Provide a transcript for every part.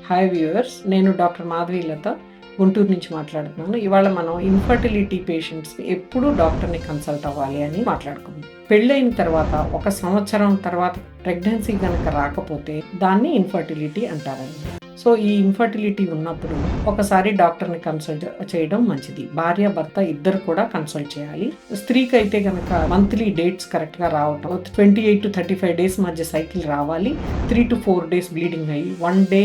Hi viewers, నేను doctor Madhavilatha Guntur నుంచి మాట్లాడుతున్నాను. ఇవాళ మనం ఇన్ఫర్టిలిటీ పేషెంట్స్ ఎప్పుడు డాక్టర్ని కన్సల్ట్ అవ్వాలి అని మాట్లాడుకుందాం. పెళ్ళైన తర్వాత 1 సంవత్సరం తర్వాత ప్రెగ్నెన్సీ కనుక రాకపోతే దాన్ని ఇన్ఫర్టిలిటీ అంటారండి. సో ఈ ఇన్ఫర్టిలిటీ ఉన్నప్పుడు ఒకసారి డాక్టర్ని కన్సల్ట్ చేయడం మంచిది. భార్య భర్త ఇద్దరు కూడా కన్సల్ట్ చేయాలి. స్త్రీకి అయితే కనుక మంత్లీ డేట్స్ కరెక్ట్గా రావటం, 28 to 35 డేస్ మధ్య సైకిల్ రావాలి. 3 to 4 డేస్ బ్లీడింగ్ అయ్యి 1 డే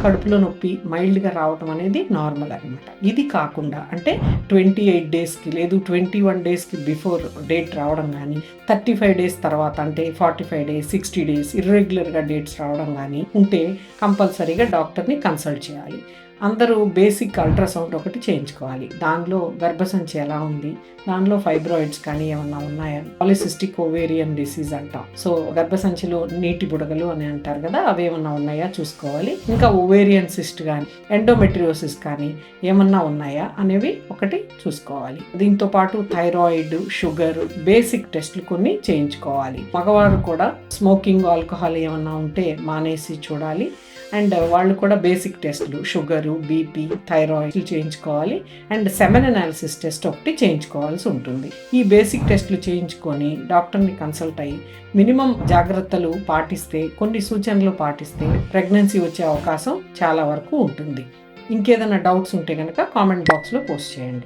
కడుపులో నొప్పి మైల్డ్గా రావటం అనేది నార్మల్ అనమాట. ఇది కాకుండా అంటే 28 డేస్కి లేదు 21 డేస్కి బిఫోర్ డేట్ రావడం కానీ, 35 డేస్ తర్వాత అంటే 45 డేస్ 60 డేస్ ఇర్రెగ్యులర్గా డేట్స్ రావడం కానీ ఉంటే కంపల్సరీగా డాక్టర్ని కన్సల్ట్ చేయాలి. అందరూ బేసిక్ అల్ట్రాసౌండ్ ఒకటి చేయించుకోవాలి. దానిలో గర్భసంచి ఎలా ఉంది, దానిలో ఫైబ్రాయిడ్స్ కానీ ఏమన్నా ఉన్నాయా, పాలిసిస్టిక్ ఓవేరియన్ డిసీజ్ అంటాం. సో గర్భసంచిలో నీటి బుడగలు అని అంటారు కదా, అవి ఏమన్నా ఉన్నాయా చూసుకోవాలి. ఇంకా ఓవేరియన్ సిస్ట్ కానీ ఎండోమెట్రియోసిస్ కానీ ఏమన్నా ఉన్నాయా అనేవి ఒకటి చూసుకోవాలి. దీంతో పాటు థైరాయిడ్, షుగర్, బేసిక్ టెస్ట్లు కొన్ని చేయించుకోవాలి. మగవారు కూడా స్మోకింగ్, ఆల్కహాల్ ఏమన్నా ఉంటే మానేసి చూడాలి. అండ్ వాళ్ళు కూడా బేసిక్ టెస్ట్లు షుగరు, బీపీ, థైరాయిడ్ చేయించుకోవాలి. అండ్ సెమెన్ అనాలిసిస్ టెస్ట్ ఒకటి చేయించుకోవాల్సి ఉంటుంది. ఈ బేసిక్ టెస్ట్లు చేయించుకొని డాక్టర్ని కన్సల్ట్ అయ్యి మినిమం జాగ్రత్తలు పాటిస్తే, కొన్ని సూచనలు పాటిస్తే ప్రెగ్నెన్సీ వచ్చే అవకాశం చాలా వరకు ఉంటుంది. ఇంకేదైనా డౌట్స్ ఉంటే కనుక కామెంట్ బాక్స్లో పోస్ట్ చేయండి.